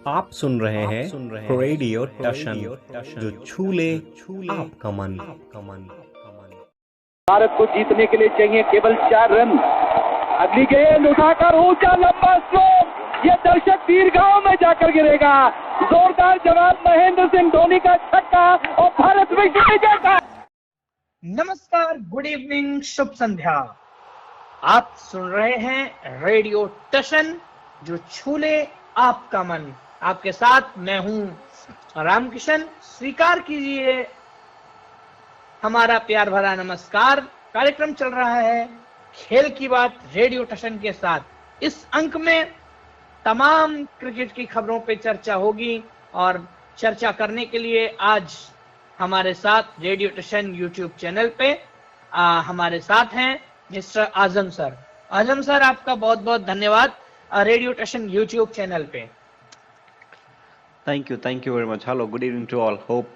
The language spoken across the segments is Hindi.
आप सुन रहे हैं रेडियो टशन, जो छू ले आपका मन। भारत को जीतने के लिए चाहिए केवल 4 रन। अगली गेंद उठाकर ऊंचा लंबा स्ट्रोक, ये दर्शक दीर्घाओं में जाकर गिरेगा। जोरदार जवाब महेंद्र सिंह धोनी का छक्का और भारत विश्व विजेता। नमस्कार, गुड इवनिंग, शुभ संध्या। आप सुन रहे हैं रेडियो टशन, जो छू ले आपका मन। आपके साथ मैं हूं रामकिशन। स्वीकार कीजिए हमारा प्यार भरा नमस्कार। कार्यक्रम चल रहा है खेल की बात रेडियो टशन के साथ। इस अंक में तमाम क्रिकेट की खबरों पे चर्चा होगी और चर्चा करने के लिए आज हमारे साथ रेडियो टशन यूट्यूब चैनल पे हमारे साथ हैं mister Azam sir. Azam sir, आपका बहुत बहुत धन्यवाद रेडियो टशन यूट्यूब चैनल पे। Thank you very much. Hello, good evening to all. Hope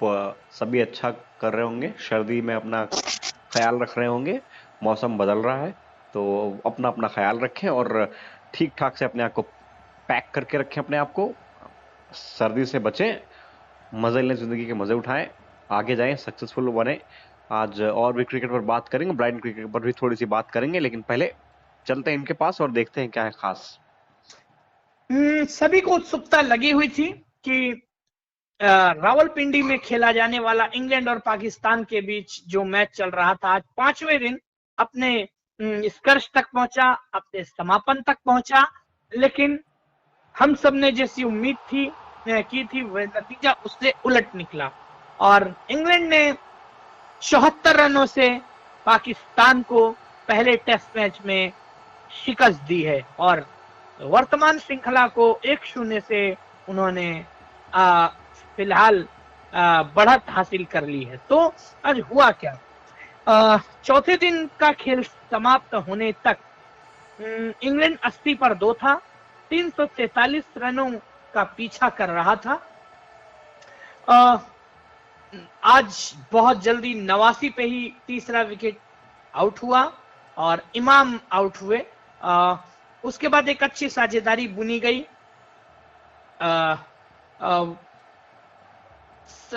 सभी अच्छा कर रहे होंगे, सर्दी में अपना ख्याल रख रहे होंगे। मौसम बदल रहा है तो अपना अपना ख्याल रखें और ठीक ठाक से अपने आप को पैक करके रखें। अपने आप को सर्दी से बचें, मजे लें, जिंदगी के मजे उठाएं, आगे जाएं, सक्सेसफुल बने। आज और भी क्रिकेट पर बात करेंगे, ब्लाइंड क्रिकेट पर भी थोड़ी सी बात करेंगे, लेकिन पहले चलते हैं इनके पास और देखते हैं क्या है खास। सभी को उत्सुकता लगी हुई थी कि रावलपिंडी में खेला जाने वाला इंग्लैंड और पाकिस्तान के बीच जो मैच चल रहा था, आज 5वें दिन अपने निष्कर्ष तक पहुंचा, अपने समापन तक पहुंचा। लेकिन हम सब ने जैसी उम्मीद की थी वह नतीजा उससे उलट निकला और इंग्लैंड ने 74 रनों से पाकिस्तान को पहले टेस्ट मैच में शिकस्त दी है और वर्तमान श्रृंखला को 1-0 से उन्होंने फिलहाल बढ़त हासिल कर ली है। तो आज हुआ क्या? चौथे दिन का खेल समाप्त होने तक इंग्लैंड 80 पर 2 था, 343 रनों का पीछा कर रहा था। आज बहुत जल्दी 89 पे ही तीसरा विकेट आउट हुआ और इमाम आउट हुए। उसके बाद एक अच्छी साझेदारी बुनी गई।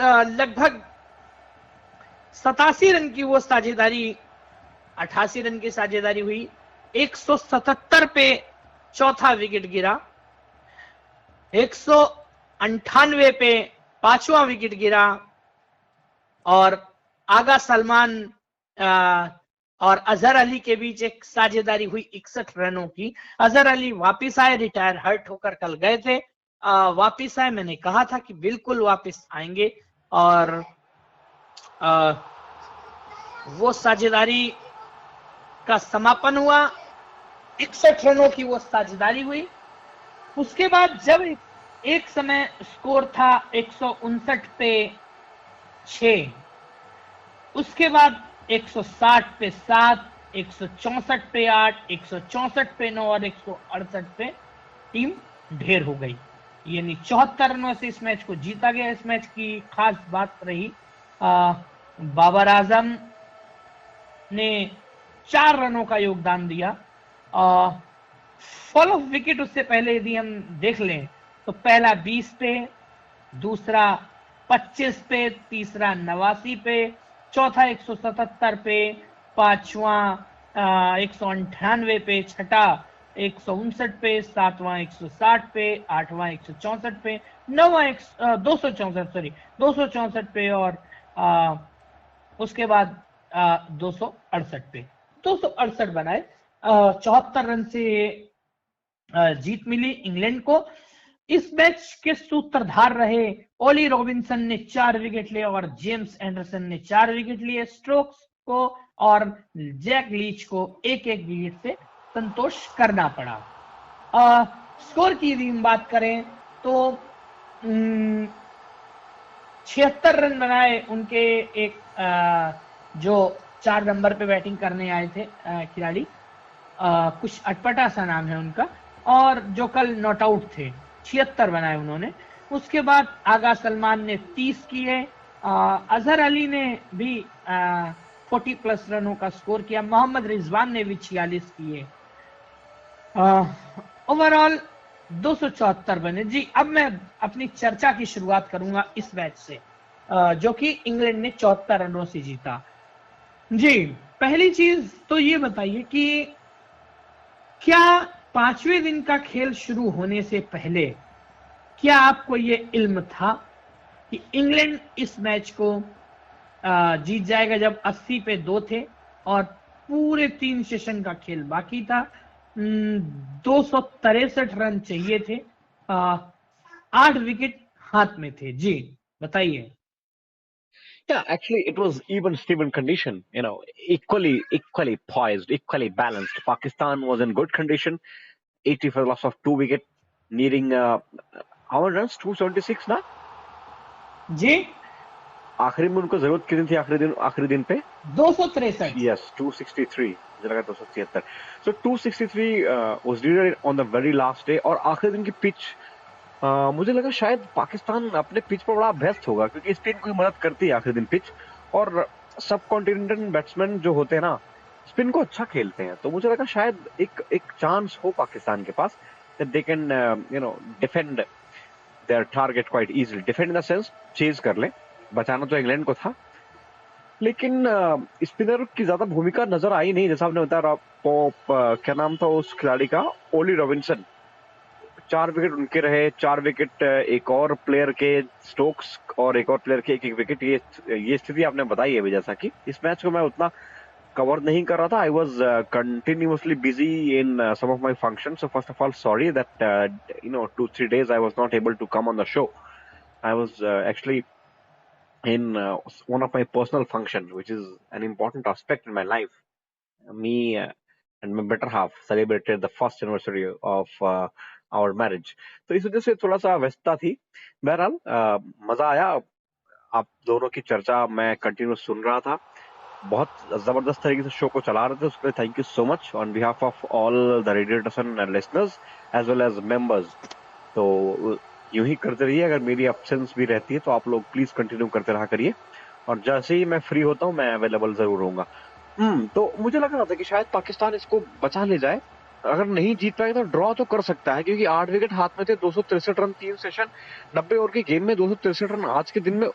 लगभग 87 रन की वो साझेदारी, 88 रन की साझेदारी हुई। 177 पे चौथा विकेट गिरा, 198 पे 5वां विकेट गिरा और आगा सलमान और अजहर अली के बीच एक साझेदारी हुई 61 रनों की। अजहर अली वापिस आए, रिटायर हर्ट होकर कल गए थे, वापिस आए। मैंने कहा था कि बिल्कुल वापिस आएंगे और वो साझेदारी का समापन हुआ। 61 रनों की वो साझेदारी हुई। उसके बाद जब एक समय स्कोर था 159 पे 6, उसके बाद 160 पे 7, 164 पे 8, 164 पे 9 और 168 पे टीम ढेर हो गई। यानी 74 रनों से इस मैच को जीता गया। इस मैच की खास बात रही, बाबर आजम ने 4 रनों का योगदान दिया। फॉल ऑफ विकेट उससे पहले यदि हम देख लें तो पहला 20 पे, दूसरा 25 पे, तीसरा 89 पे, चौथा 177 पे, पांचवा 198 पे, छठा 159 पे, सातवां 160 पे, आठवां 164 पे, नौवां 264 पे और उसके बाद 268 पे 268 बनाए। 74 रन से जीत मिली इंग्लैंड को। इस मैच के सूत्रधार रहे ओली रॉबिन्सन ने 4 विकेट लिए और जेम्स एंडरसन ने 4 विकेट लिए। स्टोक्स को और जैक लीच को एक-एक विकेट से संतोष करना पड़ा। स्कोर की यदि हम बात करें तो 76 रन बनाए उनके एक जो 4 नंबर पे बैटिंग करने आए थे खिलाड़ी, कुछ अटपटा सा नाम है उनका, और जो कल नॉट आउट थे, 76 बनाए उन्होंने। उसके बाद आगा सलमान ने 30 किए, अजहर अली ने भी 40 प्लस रनों का स्कोर किया, मोहम्मद रिजवान ने भी 46 किए। ओवरऑल 274 बने। जी, अब मैं अपनी चर्चा की शुरुआत करूंगा इस मैच से, जो कि इंग्लैंड ने 74 रनों से जीता। जी, पहली चीज तो ये बताइए कि क्या 5वें दिन का खेल शुरू होने से पहले क्या आपको ये इल्म था कि इंग्लैंड इस मैच को जीत जाएगा, जब 80 पे 2 थे और पूरे 3 सेशन का खेल बाकी था? 263 रन चाहिए थे, 8 विकेट हाथ में थे। जी बताइए। Yeah, actually, it was even Steven condition. Equally poised, equally balanced. Pakistan was in good condition. 80 for the loss of 2 wicket, needing how many runs? 276 ना? जी, आखिरी में उनको जरूरत कितनी थी आखिरी दिन पे? 263। Yes, 263. मुझे लगा 273. So 263 was needed on the very last day. और आखिरी दिन की पिच मुझे लगा शायद पाकिस्तान अपने पिच पर बड़ा अभ्यस्त होगा, क्योंकि स्पिन को मदद करती है आखिरी दिन पिच, और सब कॉन्टिनेंटल बैट्समैन जो होते हैं ना, स्पिन को अच्छा खेलते हैं। तो मुझे लगा शायद एक चांस हो पाकिस्तान के पास that they can defend their target quite easily. Defend in the sense chase कर ले, बचाना तो इंग्लैंड को था, लेकिन स्पिनर की ज्यादा भूमिका नजर आई नहीं। जैसा आपने बताया, क्या नाम था उस खिलाड़ी का, ओली रॉबिन्सन, 4 विकेट उनके रहे, 4 विकेट एक और प्लेयर के, स्टोक्स, और एक और प्लेयर के 1-1 विकेट। ये स्थिति आपने बताई है। जैसा कि इस मैच को मैं उतना कवर नहीं कर रहा था, I was continuously busy in some of my function. So first of all sorry that 2-3 days I was not able to come on the show. I was actually in one of my personal functions, which is an important aspect in my life. Me and my better half celebrated the first anniversary of our marriage. तो इस वजह से थोड़ा सा व्यस्तता थी। बहरहाल मजा आया, आप दोनों की चर्चा मैं कंटिन्यू सुन रहा था। बहुत जबरदस्त तरीके से शो को चला रहे थे, उसके लिए thank you so much on behalf of all the radio Tashan listeners as well as members. तो यूं ही करते रहिए। अगर मेरी एब्सेंस भी रहती है तो आप लोग प्लीज कंटिन्यू करते रहा करिए, और जैसे ही मैं फ्री होता हूँ मैं अवेलेबल जरूर होऊंगा। तो मुझे लग रहा था कि शायद पाकिस्तान इसको बचा ले जाए। अगर नहीं जीत पाए तो ड्रॉ तो कर सकता है, क्योंकि 8 विकेट हाथ में थे, 263 रन 3 सेशन, 90 ओवर की गेम में 263 रन आज के दिन में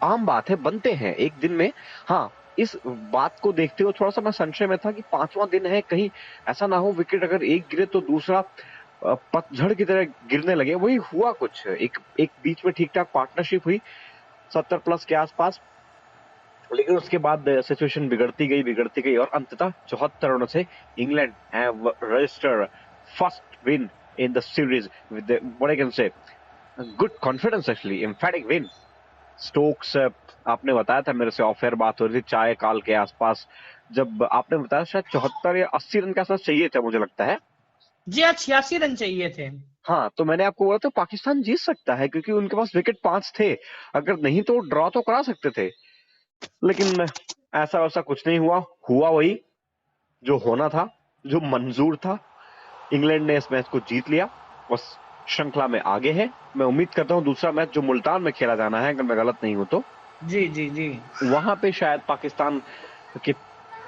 आम बात है, बनते हैं एक दिन में। हाँ, इस बात को देखते हुए थोड़ा सा मैं संशय में था कि 5वां दिन है, कहीं ऐसा ना हो विकेट अगर एक गिरे तो दूसरा पतझड़ की तरह गिरने लगे। वही हुआ कुछ, एक बीच में ठीक ठाक पार्टनरशिप हुई 70 प्लस के आसपास, लेकिन उसके बाद सिचुएशन बिगड़ती गई और अंततः 74 रनों से England have registered first win in the series with what I can say good confidence, actually एम्फैटिक win. Stokes, आपने बताया था, मेरे से ऑफ एयर बात हो रही थी चाय काल के आसपास, जब आपने बताया शायद 74 या 80 रन के आसपास चाहिए थे, मुझे लगता है। जी हाँ, 86 रन चाहिए थे। हाँ, तो मैंने आपको बोला था पाकिस्तान जीत सकता है, क्योंकि उनके पास विकेट 5 थे, अगर नहीं तो ड्रॉ तो करा सकते थे। लेकिन ऐसा वैसा कुछ नहीं हुआ वही जो होना था, जो मंजूर था। इंग्लैंड ने इस मैच को जीत लिया, बस श्रृंखला में आगे है। मैं उम्मीद करता हूँ दूसरा मैच जो मुल्तान में खेला जाना है, अगर मैं गलत नहीं हूं तो, जी वहां पे शायद पाकिस्तान के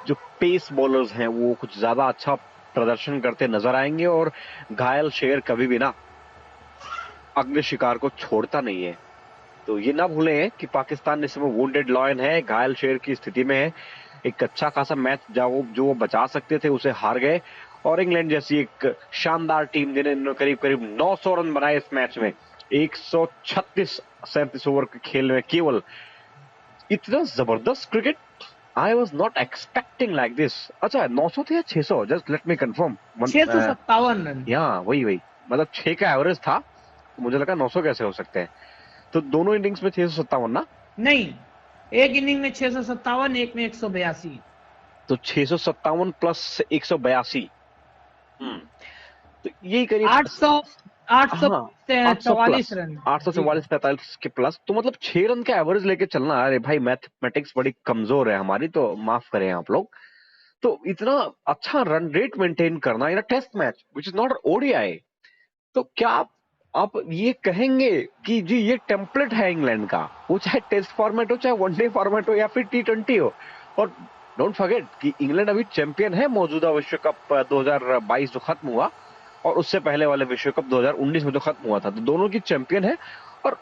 जो पेस बॉलर्स हैं वो कुछ ज्यादा अच्छा प्रदर्शन करते नजर आएंगे, और घायल शेर कभी भी ना अगले शिकार को छोड़ता नहीं है। तो ये ना भूलें कि पाकिस्तान इस समय वुंडेड लॉयन है, घायल शेर की स्थिति में है। एक अच्छा खासा मैच जो वो बचा सकते थे उसे हार गए, और इंग्लैंड जैसी एक शानदार टीम जिन्हें करीब 900 रन बनाए इस मैच में, 136 ओवर के खेल में केवल, इतना जबरदस्त cricket I was not expecting like this. अच्छा, 900 थे या 600? Just let me confirm. 657 run. वही मतलब 6 का एवरेज था, मुझे लगा 900 कैसे हो सकते हैं। तो दोनों इनिंग्स में 657 ना? नहीं, एक इनिंग में 657, एक में 182। तो 657 प्लस 182, तो यही करीब 844 रन, 844-45 के प्लस। तो मतलब 6 रन का एवरेज लेके चलना, अरे भाई मैथमेटिक्स बड़ी कमजोर है हमारी, तो माफ करें आप लोग। तो इतना अच्छा रन रेट मेंटेन करना in a test match which is not ODI, तो क्या आप ये कहेंगे कि जी ये टेम्पलेट है इंग्लैंड का, वो चाहे टेस्ट फॉर्मेट हो, चाहे वनडे फॉर्मेट हो, या फिर T20 हो। और डोंट फॉरगेट कि इंग्लैंड अभी चैंपियन है मौजूदा विश्व कप 2022 जो खत्म हुआ, और उससे पहले वाले विश्व कप 2019 में जो खत्म हुआ था, तो दोनों की चैंपियन है। और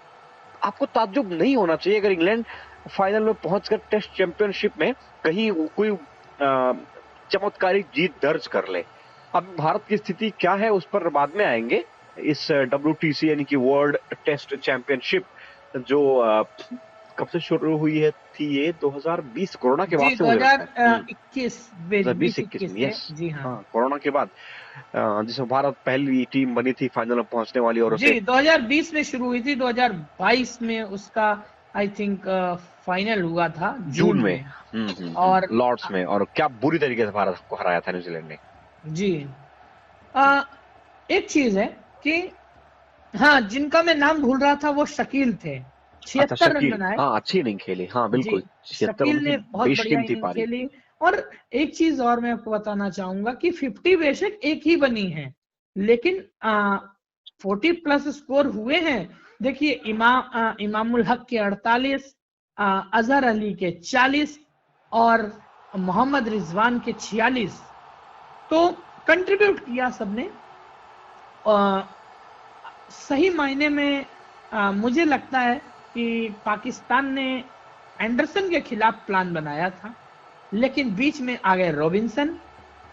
आपको ताज्जुब नहीं होना चाहिए अगर इंग्लैंड फाइनल में पहुंचकर टेस्ट चैंपियनशिप में कहीं कोई चमत्कारी जीत दर्ज कर ले। अब भारत की स्थिति क्या है उस पर बाद में आएंगे। इस WTC यानी कि वर्ल्ड टेस्ट चैंपियनशिप जो कब से शुरू हुई है थी ये 2020 कोरोना के बाद जी से मुझे लगता है 2021 में यस जी हाँ कोरोना के बाद जिसमें भारत पहली टीम बनी थी फाइनल में पहुंचने वाली और जी 2020 में शुरू हुई थी, 2022 में उसका आई थिंक फाइनल हुआ था जून में। और लॉर्ड्स में, और क्या बुरी तरीके से भारत को हराया था न्यूजीलैंड ने। जी एक चीज है कि हाँ, जिनका मैं नाम भूल रहा था वो शकील थे, 76 रन बनाए। हाँ अच्छी इनिंग खेली, हाँ बिल्कुल शकील ने बहुत बढ़िया इनिंग खेली। और एक चीज और मैं आपको बताना चाहूंगा कि 50 बेशक एक ही बनी है, लेकिन 40 प्लस स्कोर हुए हैं। देखिए इमामुल हक के 48, अजहर अली के 40 और मोहम्मद रिजवान के 46, तो कंट्रीब्यूट किया सबने। सही मायने में मुझे लगता है कि पाकिस्तान ने एंडरसन के खिलाफ प्लान बनाया था, लेकिन बीच में आ गए रॉबिन्सन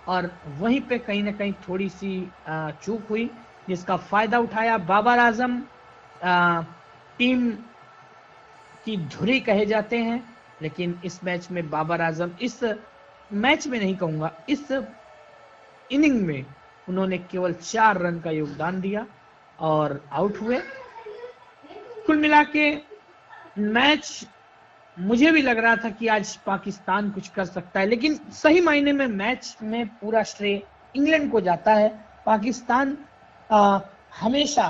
और वहीं पे कहीं ना कहीं थोड़ी सी चूक हुई, जिसका फायदा उठाया बाबर आजम। टीम की धुरी कहे जाते हैं, लेकिन इस मैच में बाबर आजम, इस मैच में नहीं कहूंगा, इस इनिंग में उन्होंने केवल 4 रन का योगदान दिया और आउट हुए। कुल मिला के मैच मुझे भी लग रहा था कि आज पाकिस्तान कुछ कर सकता है, लेकिन सही मायने में मैच में पूरा श्रेय इंग्लैंड को जाता है। पाकिस्तान हमेशा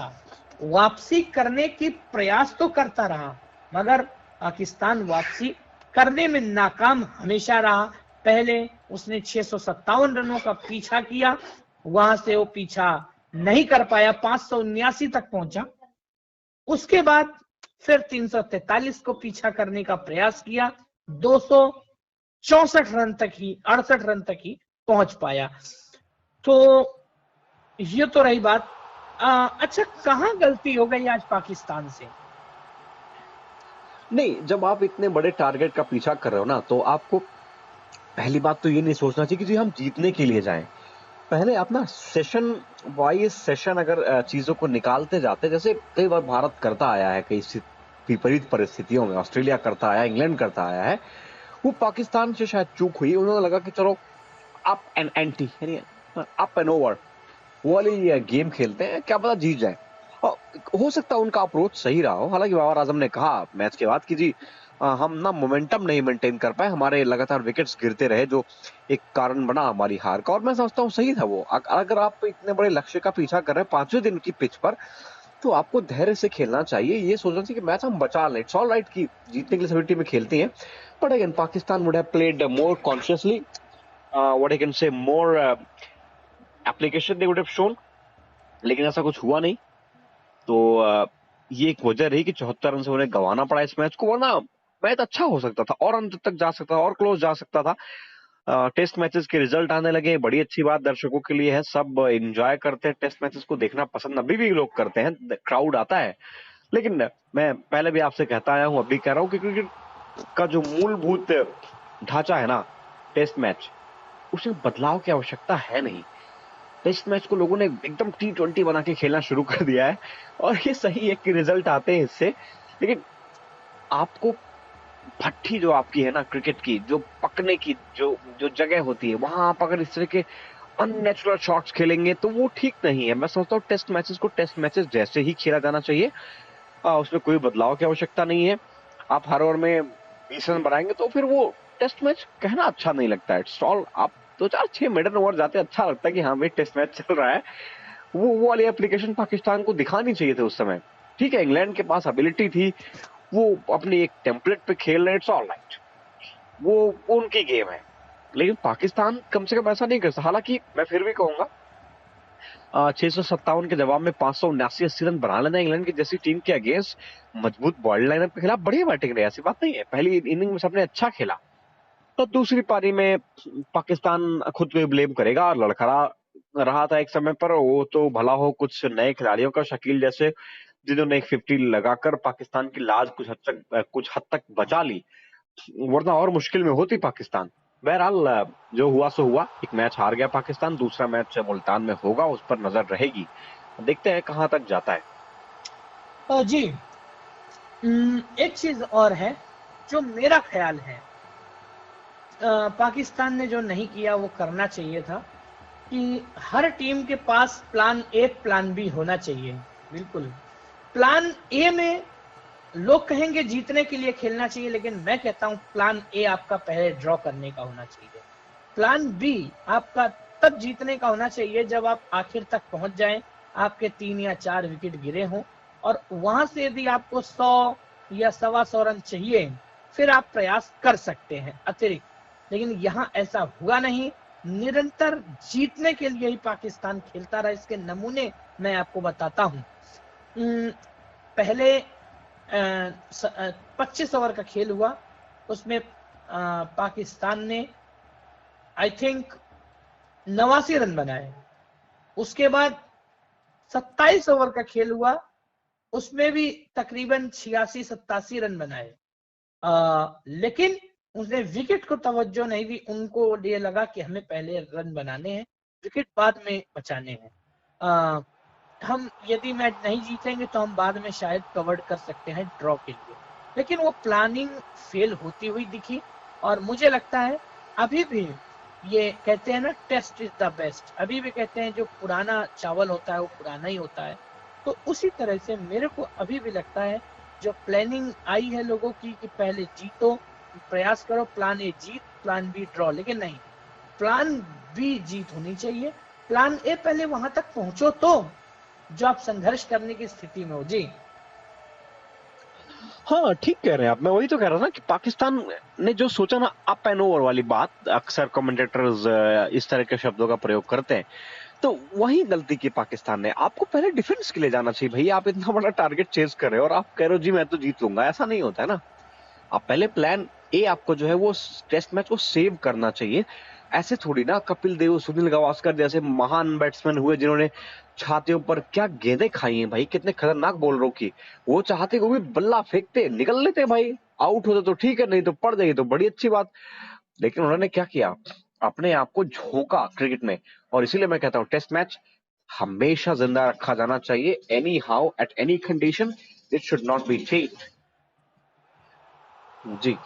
वापसी करने की प्रयास तो करता रहा, मगर पाकिस्तान वापसी करने में नाकाम हमेशा रहा। पहले उसने 657 रनों का पीछा किया, वहां से वो पीछा नहीं कर पाया, 579 तक पहुंचा। उसके बाद फिर 343 को पीछा करने का प्रयास किया, 264 रन तक ही, 68 रन तक ही पहुंच पाया। तो ये तो रही बात। अच्छा, कहां गलती हो गई आज पाकिस्तान से? नहीं, जब आप इतने बड़े टारगेट का पीछा कर रहे हो ना, तो आपको पहली बात तो ये नहीं सोचना चाहिए कि जी हम जीतने के लिए जाएं। पहले अपना सेशन वाइज सेशन अगर चीजों को निकालते जाते, जैसे कई बार भारत करता आया है, कई विपरीत परिस्थितियों में ऑस्ट्रेलिया करता आया, इंग्लैंड करता आया है, वो पाकिस्तान से शायद चूक हुई। उन्होंने लगा कि चलो अप एंड एंटी यानी अप एंड ओवर वो वाली गेम खेलते हैं, क्या पता जीत जाए। और हो सकता है उनका अप्रोच सही रहा हो। हालांकि बाबर आजम ने कहा मैच के बाद कि जी हम ना मोमेंटम नहीं मेंटेन कर पाए, हमारे लगातार विकेट्स गिरते रहे, जो एक कारण बना हमारी हार का। और मैं समझता हूँ सही था वो। अगर आप इतने बड़े लक्ष्य का पीछा कर रहे हैं 5वें दिन की पिच पर, तो आपको धैर्य से खेलना चाहिए। ये सोचना चाहिए कि मैच हम बचा लें। इट्स ऑल राइट कि जीतने के लिए सभी टीमें खेलती हैं, but again Pakistan would have played more consciously, what I can say more application they would have shown, लेकिन ऐसा कुछ हुआ नहीं। तो ये एक वजह रही कि 74 रन से उन्हें गंवाना पड़ा इस मैच को, वरना मैच अच्छा हो सकता था, और अंत तक जा सकता था, और क्लोज जा सकता था। टेस्ट मैचेस के रिजल्ट आने लगे, बड़ी अच्छी बात दर्शकों के लिए है। सब एंजॉय करते हैं, टेस्ट मैचेस को देखना पसंद अभी भी लोग करते हैं, क्राउड आता है। लेकिन मैं पहले भी आपसे कहता आया हूं, अभी कह रहा हूं कि क्रिकेट का जो मूलभूत ढांचा है ना, टेस्ट मैच, उसमें बदलाव की आवश्यकता है नहीं। टेस्ट मैच को लोगों ने एकदम T20 बना के खेलना शुरू कर दिया है, और ये सही है कि रिजल्ट आते हैं इससे, लेकिन आपको भट्टी जो आपकी है ना क्रिकेट की, जो पकने की जो जगह होती है, वहां आप अगर इस तरह के अननेचुरल शॉट्स खेलेंगे तो वो ठीक नहीं है। मैं समझता हूँ टेस्ट मैचेस को टेस्ट मैचेस जैसे ही खेला जाना चाहिए, उसमें कोई बदलाव की आवश्यकता नहीं है। आप हर ओवर में 20 रन बनाएंगे तो फिर वो टेस्ट मैच कहना अच्छा नहीं लगता है। इट्स ऑल, आप 2-4-6 मिडन ओवर जाते अच्छा लगता है कि हाँ भाई टेस्ट मैच चल रहा है। वो वाली एप्लीकेशन पाकिस्तान को दिखानी चाहिए थी उस समय। ठीक है, इंग्लैंड के पास एबिलिटी थी, वो अपने एक टेम्पलेट पे खेल रहे हैं, इट्स ऑल राइट, वो उनकी गेम है। लेकिन पाकिस्तान कम से कम ऐसा नहीं कर सकता। हालांकि मैं फिर भी कहूंगा 657 के जवाब में 579-80 रन बना लेना इंग्लैंड की जैसी टीम के अगेंस्ट, मजबूत बॉल्ड लाइनअप के खिलाफ बढ़िया बैटिंग रही, ऐसी बात नहीं है। पहली इनिंग में सबने अच्छा खेला, तो दूसरी पारी में पाकिस्तान खुद को ब्लेम करेगा और लड़खड़ा रहा था एक समय पर, वो तो भला हो कुछ नए खिलाड़ियों का, शकील जैसे, जिन्होंने एक 50 लगाकर पाकिस्तान की लाज कुछ हद तक बचा ली, वरना और मुश्किल में होती पाकिस्तान। बहरहाल जो हुआ सो हुआ, एक मैच हार गया पाकिस्तान, दूसरा मैच मुल्तान में होगा, उस पर नजर रहेगी, देखते हैं कहां तक जाता है। जी, एक चीज और है जो मेरा ख्याल है, पाकिस्तान ने जो नहीं किया वो करना चाहिए था, कि हर टीम के पास प्लान ए प्लान बी होना चाहिए। बिल्कुल, प्लान ए में लोग कहेंगे जीतने के लिए खेलना चाहिए, लेकिन मैं कहता हूं प्लान ए आपका पहले ड्रॉ करने का होना चाहिए। प्लान बी आपका तब जीतने का होना चाहिए जब आप आखिर तक पहुंच जाएं, आपके 3 या 4 विकेट गिरे हों, और वहां से यदि आपको 100 या 125 रन चाहिए, फिर आप प्रयास कर सकते हैं अतिरिक्त। लेकिन यहां ऐसा हुआ नहीं, निरंतर जीतने के लिए ही पाकिस्तान खेलता रहा। इसके नमूने मैं आपको बताता हूं। पहले 25 ओवर का खेल हुआ, उसमें पाकिस्तान ने आई थिंक 89 रन बनाए। उसके बाद 27 ओवर का खेल हुआ, उसमें भी तकरीबन 86-87 रन बनाए। लेकिन उसने विकेट को तवज्जो नहीं दी, उनको ये लगा कि हमें पहले रन बनाने हैं, विकेट बाद में बचाने हैं। हम यदि मैच नहीं जीतेंगे तो हम बाद में शायद कवर कर सकते हैं ड्रॉ के लिए, लेकिन वो प्लानिंग फेल होती हुई दिखी। और मुझे लगता है अभी भी ये कहते हैं ना, टेस्ट इज द बेस्ट, अभी भी कहते हैं जो पुराना चावल होता है वो पुराना ही होता है। तो उसी तरह से मेरे को अभी भी लगता है जो प्लानिंग आई है लोगों की कि पहले जीतो, प्रयास करो, प्लान ए जीत, प्लान बी ड्रॉ, लेकिन नहीं, प्लान बी जीत होनी चाहिए। प्लान ए पहले वहां तक पहुंचो तो जो आप संघर्ष करने की स्थिति में हो। जी हाँ, ठीक कह रहे हैं आप। मैं वही तो कह रहा था कि पाकिस्तान ने जो सोचा ना, अप एंड ओवर वाली बात, अक्सर कमेंटेटर्स इस तरह के शब्दों का प्रयोग करते हैं, तो वही गलती की पाकिस्तान ने। आपको पहले डिफेंस के लिए जाना चाहिए भैया। आप इतना बड़ा टारगेट चेज कर रहे हो और आप कह रहे हो जी मैं तो जीत लूंगा, ऐसा नहीं होता है ना। आप पहले प्लान ए आपको जो है वो टेस्ट मैच को सेव करना चाहिए। ऐसे थोड़ी ना, कपिल देव, सुनील गावस्कर जैसे महान बैट्समैन हुए जिन्होंने छातियों पर क्या गेंदें खाई हैं भाई, कितने खतरनाक बॉलरों की। वो चाहते वो भी बल्ला फेंकते, निकल लेते भाई, आउट होते तो ठीक है, नहीं तो पड़ जाइए तो बड़ी अच्छी बात। लेकिन उन्होंने क्या किया, अपने आप को झोंका क्रिकेट में। और इसीलिए मैं कहता हूँ टेस्ट मैच हमेशा जिंदा रखा जाना चाहिए, anyhow, at any condition, it should not be changed. जी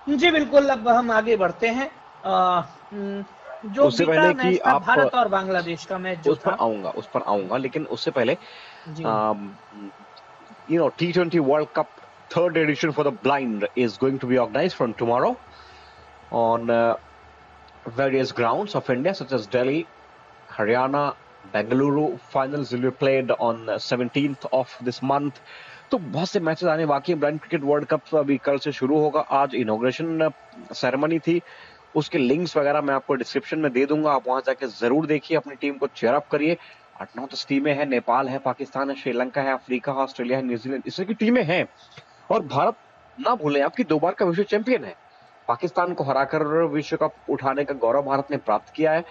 जी बिल्कुल, अब हम आगे बढ़ते हैं। जो उससे बीता पहले कि मैच था आप भारत और बांग्लादेश का मैच जो था, उस पर आऊंगा, लेकिन उससे पहले जी T20 World Cup third edition for the blind is going to be organized from tomorrow on various grounds of India such as Delhi, Haryana, Bengaluru. Finals will be played on 17th of this month. तो बहुत से मैचेस आने बाकी हैं। ब्लाइंड क्रिकेट वर्ल्ड कप अभी कल से शुरू होगा। आज इनॉग्रेशन सेरेमनी थी, उसके लिंक्स वगैरह मैं आपको डिस्क्रिप्शन में दे दूंगा, आप वहां जाके जरूर देखिए, अपनी टीम को चेयर अप करिए। 8-9 10 टीमें हैं, नेपाल है, पाकिस्तान है, श्रीलंका है, अफ्रीका है, ऑस्ट्रेलिया है, न्यूजीलैंड, इस तरह की टीमें हैं। और भारत, ना भूलें, आपकी 2 बार का विश्व चैंपियन है। पाकिस्तान को हराकर विश्व कप उठाने का गौरव भारत ने प्राप्त किया है।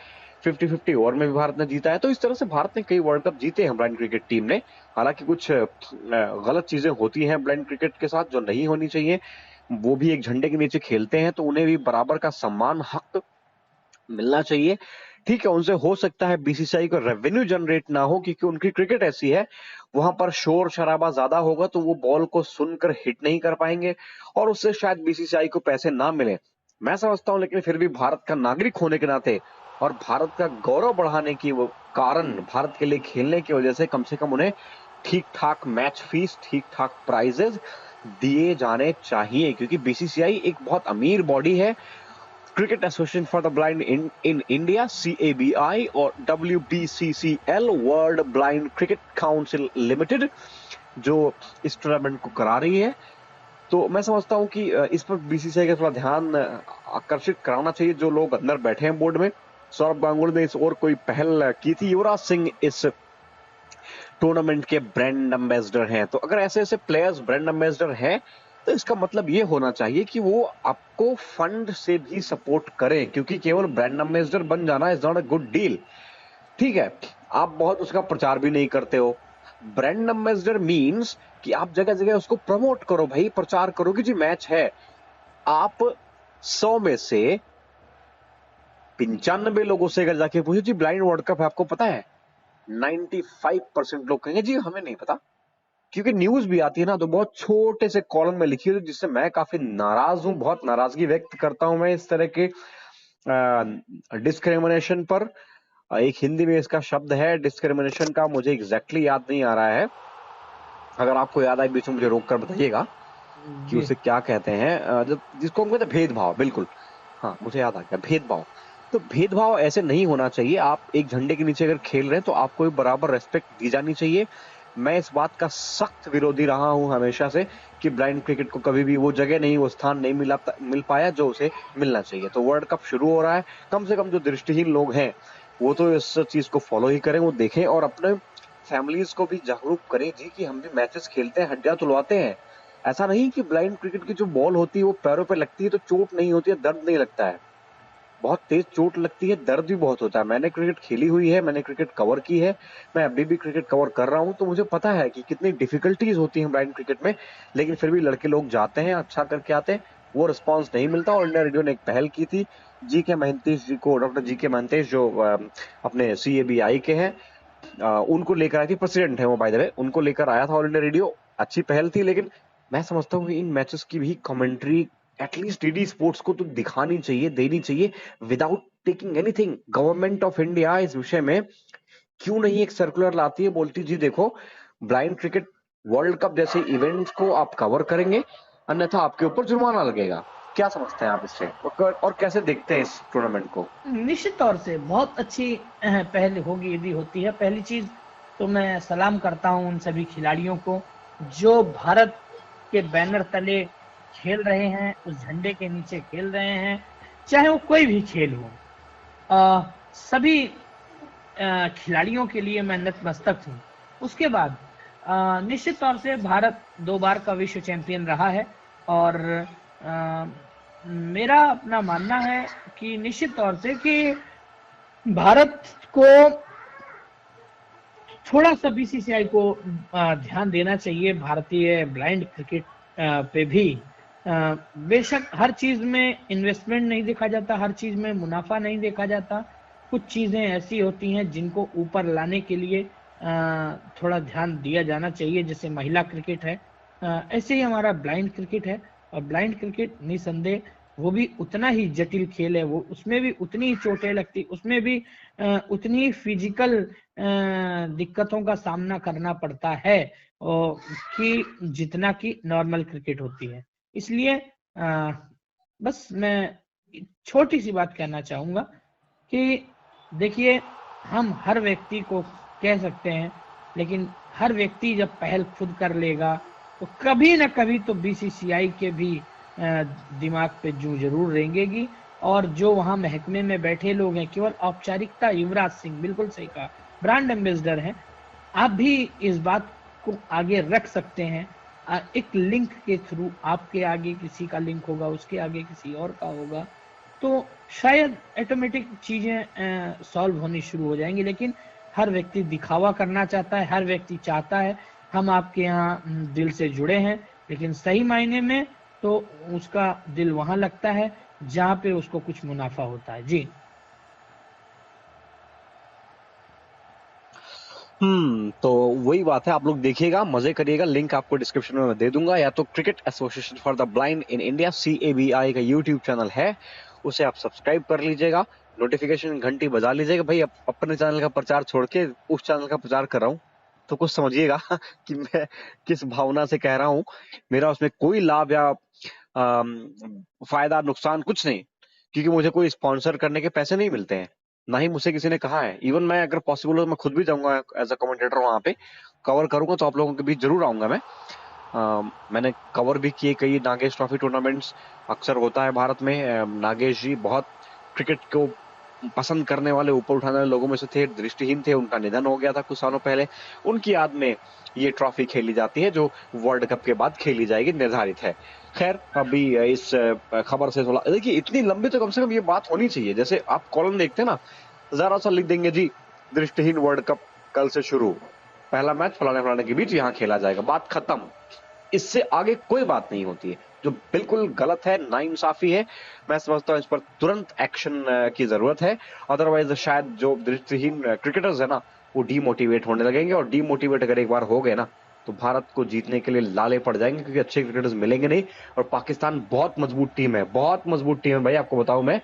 50-50 ओवर में भी भारत ने जीता है। तो इस तरह से भारत ने कई वर्ल्ड कप जीते हैं ब्लाइंड क्रिकेट टीम ने। हालांकि कुछ गलत चीजें होती हैं ब्लाइंड क्रिकेट के साथ जो नहीं होनी चाहिए। वो भी एक झंडे के नीचे खेलते हैं तो उन्हें भी बराबर का सम्मान, हक मिलना चाहिए। ठीक है, उनसे हो सकता है बीसीसीआई को रेवेन्यू जनरेट ना हो, क्योंकि उनकी क्रिकेट ऐसी है, वहां पर शोर शराबा ज्यादा होगा तो वो बॉल को सुनकर हिट नहीं कर पाएंगे और उससे शायद बीसीसीआई को पैसे ना मिले, मैं समझता हूं। लेकिन फिर भी भारत का नागरिक होने के नाते और भारत का गौरव बढ़ाने की वो कारण, भारत के लिए खेलने की वजह से कम उन्हें ठीक ठाक मैच फीस, ठीक ठाक प्राइजेस दिए जाने चाहिए, क्योंकि बीसीसीआई एक बहुत अमीर बॉडी है। Cricket association for the blind in India, CABI, और WBCCL, world blind cricket council limited, जो इस टूर्नामेंट को करा रही है। तो मैं समझता हूं कि इस पर बीसीसीआई का थोड़ा ध्यान आकर्षित कराना चाहिए। जो लोग अंदर बैठे हैं बोर्ड में, सौरभ गांगुली ने इस और कोई पहल की थी, युवराज सिंह इस टूर्नामेंट के ब्रांड एम्बेसडर हैं। तो अगर ऐसे ऐसे प्लेयर्स ब्रांड एम्बेसडर हैं तो इसका मतलब ये होना चाहिए कि वो आपको फंड से भी सपोर्ट करें, क्योंकि केवल ब्रांड एम्बेसडर बन जाना is not a good deal. ठीक है, आप बहुत उसका प्रचार भी नहीं करते हो। ब्रांड एम्बेसडर मीन्स कि आप जगह जगह उसको प्रमोट करो भाई, प्रचार करो कि जी मैच है। आप 100 में से 95 लोगों से अगर जाके पूछो जी ब्लाइंड वर्ल्ड कप है आपको पता है, 95% लोग कहेंगे जी हमें नहीं पता। क्योंकि न्यूज भी आती है ना तो बहुत छोटे से कॉलम में लिखी है, जिससे मैं काफी नाराज हूं, बहुत नाराजगी व्यक्त करता हूं मैं इस तरह के डिस्क्रिमिनेशन पर। एक हिंदी में इसका शब्द है डिस्क्रिमिनेशन का, मुझे एग्जैक्टली याद नहीं आ रहा है, अगर आपको याद आए बीच में मुझे रोक कर बताइएगा कि जी उसे क्या कहते हैं। जब जिसको हम कहते हैं भेदभाव, बिल्कुल, हाँ मुझे याद आ गया, भेदभाव। तो भेदभाव ऐसे नहीं होना चाहिए। आप एक झंडे के नीचे अगर खेल रहे हैं तो आपको भी बराबर रेस्पेक्ट दी जानी चाहिए। मैं इस बात का सख्त विरोधी रहा हूं हमेशा से कि ब्लाइंड क्रिकेट को कभी भी वो जगह नहीं, वो स्थान नहीं मिल पाया जो उसे मिलना चाहिए। तो वर्ल्ड कप शुरू हो रहा है, कम से कम जो दृष्टिहीन लोग हैं वो तो इस चीज को फॉलो ही करें, वो देखें और अपने फैमिलीज को भी जागरूक करें जी कि हम भी मैचेस खेलते हैं, हड्डियां तुलवाते हैं। ऐसा नहीं कि ब्लाइंड क्रिकेट की जो बॉल होती है वो पैरों पे लगती है तो चोट नहीं होती है, दर्द नहीं लगता है। बहुत तेज चोट लगती है, दर्द भी बहुत होता है। मैंने क्रिकेट खेली हुई है, मैंने क्रिकेट कवर की है, मैं अभी भी क्रिकेट कवर कर रहा हूं, तो मुझे पता है कि कितनी डिफिकल्टीज होती हैं ब्लाइंड क्रिकेट में। लेकिन फिर भी लड़के लोग जाते हैं, अच्छा करके आते हैं, वो रिस्पॉन्स नहीं मिलता। और इंडिया रेडियो ने एक पहल की थी, जी के महंतेश जी को, डॉक्टर जी के महंतेश जो अपने CABI के हैं, उनको लेकर आई थी, प्रेसिडेंट है वो बाय द वे, उनको लेकर आया था ऑल इंडिया रेडियो। अच्छी पहल थी, लेकिन मैं समझता हूँ कि इन मैचेस की भी कमेंट्री एटलीस्ट डीडी स्पोर्ट्स को तो दिखानी चाहिए, देनी चाहिए, without taking anything. Government of India इस विषय में क्यों नहीं एक सर्कुलर लाती है, बोलती जी देखो ब्लाइंड क्रिकेट वर्ल्ड कप जैसे इवेंट्स को आप कवर करेंगे, अन्यथा आपके ऊपर जुर्माना लगेगा। क्या समझते हैं आप इससे, और कैसे देखते हैं इस टूर्नामेंट को? निश्चित तौर से बहुत अच्छी पहल होगी यदि होती है। पहली चीज तो मैं सलाम करता हूं उन सभी खिलाड़ियों को जो भारत के बैनर तले खेल रहे हैं, उस झंडे के नीचे खेल रहे हैं, चाहे वो कोई भी खेल हो। सभी खिलाड़ियों के लिए मैं नतमस्तक हूँ। उसके बाद निश्चित तौर से भारत 2 बार का विश्व चैंपियन रहा है और मेरा अपना मानना है कि निश्चित तौर से कि भारत को थोड़ा सा BCCI को ध्यान देना चाहिए भारतीय ब्लाइंड क्रिकेट पे भी। बेशक हर चीज में इन्वेस्टमेंट नहीं देखा जाता, हर चीज में मुनाफा नहीं देखा जाता, कुछ चीजें ऐसी होती हैं जिनको ऊपर लाने के लिए थोड़ा ध्यान दिया जाना चाहिए, जैसे महिला क्रिकेट है, ऐसे ही हमारा ब्लाइंड क्रिकेट है। और ब्लाइंड क्रिकेट निसंदेह वो भी उतना ही जटिल खेल है, वो उसमें भी उतनी ही चोटें लगती, उसमें भी उतनी ही फिजिकल दिक्कतों का सामना करना पड़ता है कि जितना कि नॉर्मल क्रिकेट होती है। इसलिए बस मैं छोटी सी बात कहना चाहूंगा कि देखिए हम हर व्यक्ति को कह सकते हैं, लेकिन हर व्यक्ति जब पहल खुद कर लेगा तो कभी ना कभी तो BCCI के भी दिमाग पे जू जरूर रेंगेगी। और जो वहां महकमे में बैठे लोग हैं केवल औपचारिकता, युवराज सिंह बिल्कुल सही कहा, ब्रांड एम्बेसडर हैं, आप भी इस बात को आगे रख सकते हैं। एक लिंक के थ्रू आपके आगे किसी का लिंक होगा, उसके आगे किसी और का होगा, तो शायद ऑटोमेटिक चीजें सॉल्व होनी शुरू हो जाएंगी। लेकिन हर व्यक्ति दिखावा करना चाहता है, हर व्यक्ति चाहता है हम आपके यहाँ दिल से जुड़े हैं, लेकिन सही मायने में तो उसका दिल वहां लगता है जहां पे उसको कुछ मुनाफा होता है। जी तो वही बात है, आप लोग देखिएगा, मजे करिएगा। लिंक आपको डिस्क्रिप्शन में मैं दे दूंगा, या तो cricket association for the blind in India CABI का YouTube चैनल है, उसे आप सब्सक्राइब कर लीजिएगा, नोटिफिकेशन घंटी बजा लीजिएगा। भाई अपने चैनल का प्रचार छोड़ के उस चैनल का प्रचार कर रहा हूँ, तो कुछ समझिएगा कि मैं किस भावना से कह रहा हूँ। मेरा उसमें कोई लाभ या फायदा नुकसान कुछ नहीं, क्योंकि मुझे कोई स्पॉन्सर करने के पैसे नहीं मिलते हैं, ना ही मुझसे किसी ने कहा है। इवन मैं अगर पॉसिबल हो तो मैं खुद भी जाऊंगा एज अ कमेंटेटर, वहां पे कवर करूंगा, तो आप लोगों के बीच जरूर आऊंगा मैं। मैंने कवर भी किए कई नागेश ट्रॉफी टूर्नामेंट्स, अक्सर होता है भारत में। नागेश जी बहुत क्रिकेट को पसंद करने वाले, ऊपर उठाने वाले लोगों में से थे, दृष्टिहीन थे, उनका निधन हो गया था कुछ सालों पहले। उनकी याद में ये ट्रॉफी खेली जाती है जो वर्ल्ड कप के बाद खेली जाएगी, निर्धारित है। खैर अभी इस खबर से थोड़ा देखिए, इतनी लंबी तो कम से कम ये बात होनी चाहिए। जैसे आप कॉलम देखते हैं ना, जरा सा लिख देंगे जी दृष्टिहीन वर्ल्ड कप कल से शुरू, पहला मैच फलाने फलाने के बीच यहाँ खेला जाएगा, बात खत्म। इससे आगे कोई बात नहीं होती है, जो बिल्कुल गलत है, नाइंसाफी है। मैं समझता हूँ इस पर तुरंत एक्शन की जरूरत है, अदरवाइज शायद जो दृष्टिहीन क्रिकेटर्स है ना वो डीमोटिवेट होने लगेंगे, और डीमोटिवेट अगर एक बार हो गए ना तो भारत को जीतने के लिए लाले पड़ जाएंगे, क्योंकि अच्छे क्रिकेटर्स मिलेंगे नहीं। और पाकिस्तान बहुत मजबूत टीम है, बहुत मजबूत टीम है भाई, आपको बताऊं मैं,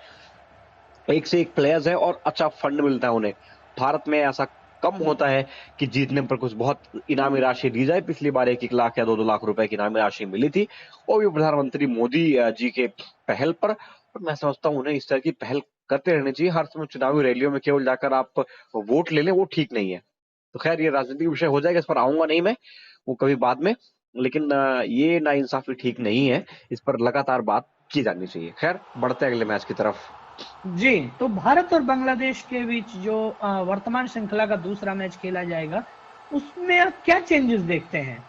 एक से एक प्लेयर्स है और अच्छा फंड मिलता है उन्हें। भारत में ऐसा कम होता है कि जीतने पर कुछ बहुत इनामी राशि दी जाए। पिछली बार 1-1 लाख या 2-2 लाख रुपए की इनामी राशि मिली थी, वो भी प्रधानमंत्री मोदी जी के पहल पर। और मैं समझता हूँ उन्हें इस तरह की पहल करते रहनी चाहिए। हर समय चुनावी रैलियों में केवल जाकर आप वोट ले लें, वो ठीक नहीं है। तो खैर ये राजनीतिक विषय हो जाएगा, इस पर आऊंगा नहीं मैं, वो कभी बाद में। लेकिन ये नाइंसाफी ठीक नहीं है, इस पर लगातार बात की जानी चाहिए। खैर बढ़ते हैं अगले मैच की तरफ। जी, तो भारत और बांग्लादेश के बीच जो वर्तमान श्रृंखला का दूसरा मैच खेला जाएगा, उसमें आप क्या चेंजेस देखते हैं?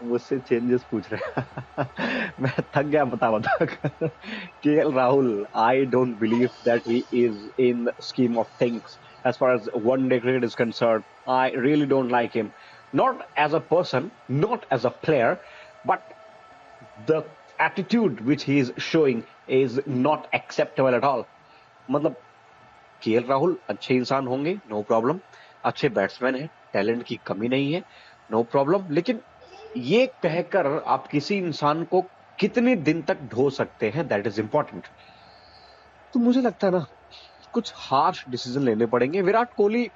मुझसे चेंजेस पूछ रहे हैं मैं थक गया बता कर। KL Rahul, I don't believe that he is in scheme of things as far as one day cricket is concerned. I really don't like him, not as a person, not as a player, but the attitude which he is showing is not acceptable at all. मतलब केएल राहुल अच्छे इंसान होंगे, नो प्रॉब्लम, अच्छे बैट्समैन हैं, टैलेंट की कमी नहीं है, नो प्रॉब्लम, लेकिन ये कहकर आप किसी इंसान को कितने दिन तक ढो सकते हैं, दैट इज इंपॉर्टेंट। तो मुझे लगता है ना कुछ हार्श डिसीजन लेने पड़ेंगे। विराट कोहली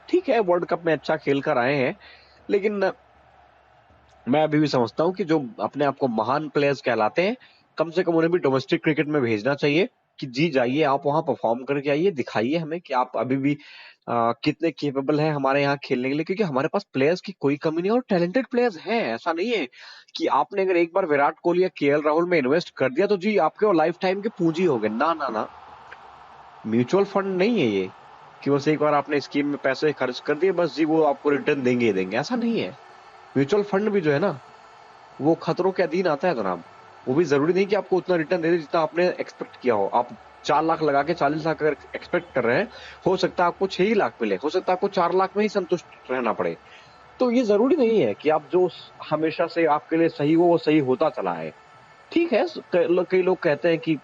ठीक है, वर्ल्ड कप में अच्छा खेल कर आए हैं, लेकिन मैं अभी भी समझता हूं कि जो अपने आप को महान प्लेयर्स कहलाते हैं, कम से कम उन्हें भी डोमेस्टिक क्रिकेट में भेजना चाहिए कि जी जाइए आप वहां परफॉर्म करके आइए, दिखाइए हमें कि आप अभी भी कितने केपेबल हैं हमारे यहाँ खेलने के लिए, क्योंकि हमारे पास प्लेयर्स की कोई कमी नहीं है और टैलेंटेड प्लेयर्स हैं। ऐसा नहीं है कि आपने अगर एक बार विराट कोहली या केएल राहुल में इन्वेस्ट कर दिया तो जी आपके वो लाइफ टाइम के पूंजी हो गए। ना ना ना, म्यूचुअल फंड नहीं है ये कि बस एक बार आपने स्कीम में पैसे खर्च कर दिए बस जी वो आपको रिटर्न देंगे ही देंगे, ऐसा नहीं है। म्यूचुअल फंड भी जो है ना वो खतरों के अधीन आता है जनाब। वो भी जरूरी नहीं कि आपको उतना रिटर्न दे दे जितना आपने एक्सपेक्ट किया हो। आप 4 लाख लगा के 40 लाख अगर एक्सपेक्ट कर रहे हैं, हो सकता है आपको 6 ही लाख मिले, हो सकता है आपको 4 लाख में ही संतुष्ट रहना पड़े। तो ये जरूरी नहीं है कि आप जो हमेशा से आपके लिए सही हो वो सही होता चला है। ठीक है, कई लोग कहते हैं कि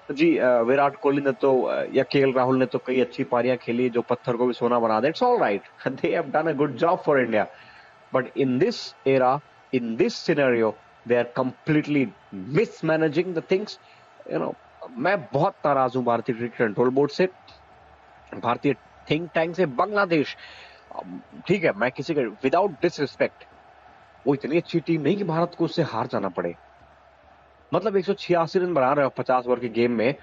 जी विराट कोहली ने तो या केएल राहुल ने तो कई अच्छी पारियां खेली जो पत्थर को भी सोना बना दे। It's all right, they have done a good job for India, but in this era, in this scenario, they are completely mismanaging the things. You know, मैं बहुत नाराज हूं भारतीय क्रिकेट कंट्रोल बोर्ड से, भारतीय थिंक टैंक से। बांग्लादेश ठीक है, मैं किसी का विदाउट डिसरिस्पेक्ट, वो इतनी अच्छी टीम नहीं कि भारत को उससे हार जाना पड़े। मतलब 186 रन बना रहे हो 50 ओवर के गेम में,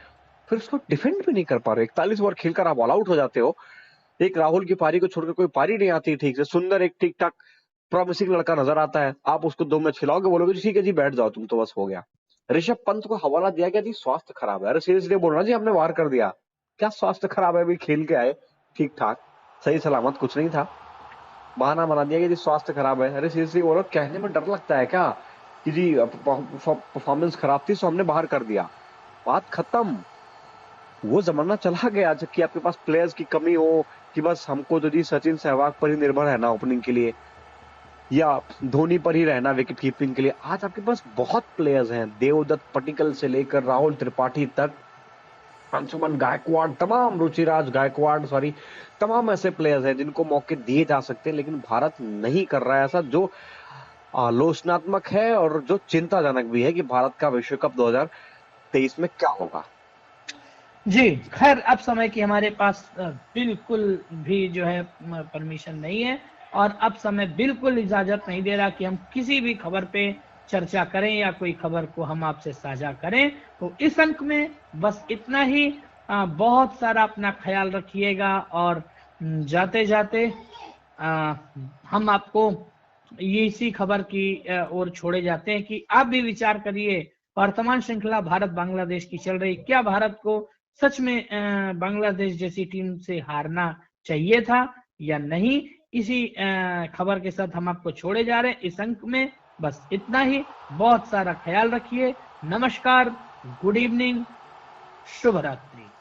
फिर उसको डिफेंड भी नहीं कर पा रहे। 41 ओवर खेलकर आप ऑल आउट हो जाते हो। एक राहुल की पारी को छोड़कर कोई पारी नहीं आती ठीक से। सुंदर एक ठीक ठाक प्रॉमिसिंग लड़का नजर आता है, आप उसको 2 मैच खिलाओगे, बोलोगे ठीक है जी बैठ जाओ तुम तो, बस हो गया। ऋषभ पंत को हवाला दिया गया जी स्वास्थ्य खराब है। अरे सीरियसली बोल रहा जी, हमने वार कर दिया, क्या स्वास्थ्य खराब है? अभी खेल के आए ठीक ठाक, सही सलामत, कुछ नहीं था, बहाना बना दिया कि जी स्वास्थ्य खराब है। अरे सीरियसली बोलो, कहने में डर लगता है क्या कि जी परफॉर्मेंस खराब थी सो हमने बाहर कर दिया, बात खत्म। वो जमाना चला गया जबकि आपके पास प्लेयर्स की कमी हो कि बस हमको तो जी सचिन सहवाग पर ही निर्भर रहना ओपनिंग के लिए या धोनी पर ही रहना विकेट कीपिंग के लिए। आज आपके पास बहुत प्लेयर्स हैं, देवदत्त पटिकल से लेकर राहुल त्रिपाठी तक, अंशुमन गायकवाड़, तमाम रुचिराज गायकवाड़, सॉरी, तमाम ऐसे प्लेयर्स हैं जिनको मौके दिए जा सकते हैं, लेकिन भारत नहीं कर रहा है ऐसा, जो आलोचनात्मक है और जो चिंताजनक भी है कि भारत का विश्व कप 2023 में क्या होगा। जी खैर, अब समय की हमारे पास बिल्कुल भी जो है परमिशन नहीं है और अब समय बिल्कुल इजाजत नहीं दे रहा कि हम किसी भी खबर पे चर्चा करें या कोई खबर को हम आपसे साझा करें। तो इस अंक में बस इतना ही। बहुत सारा अपना ख्याल रखिएगा और जाते जाते हम आपको ये इसी खबर की ओर छोड़े जाते हैं कि आप भी विचार करिए, वर्तमान श्रृंखला भारत बांग्लादेश की चल रही, क्या भारत को सच में बांग्लादेश जैसी टीम से हारना चाहिए था या नहीं? इसी खबर के साथ हम आपको छोड़े जा रहे हैं इस अंक में। बस इतना ही, बहुत सारा ख्याल रखिए। नमस्कार, गुड इवनिंग, शुभ रात्रि।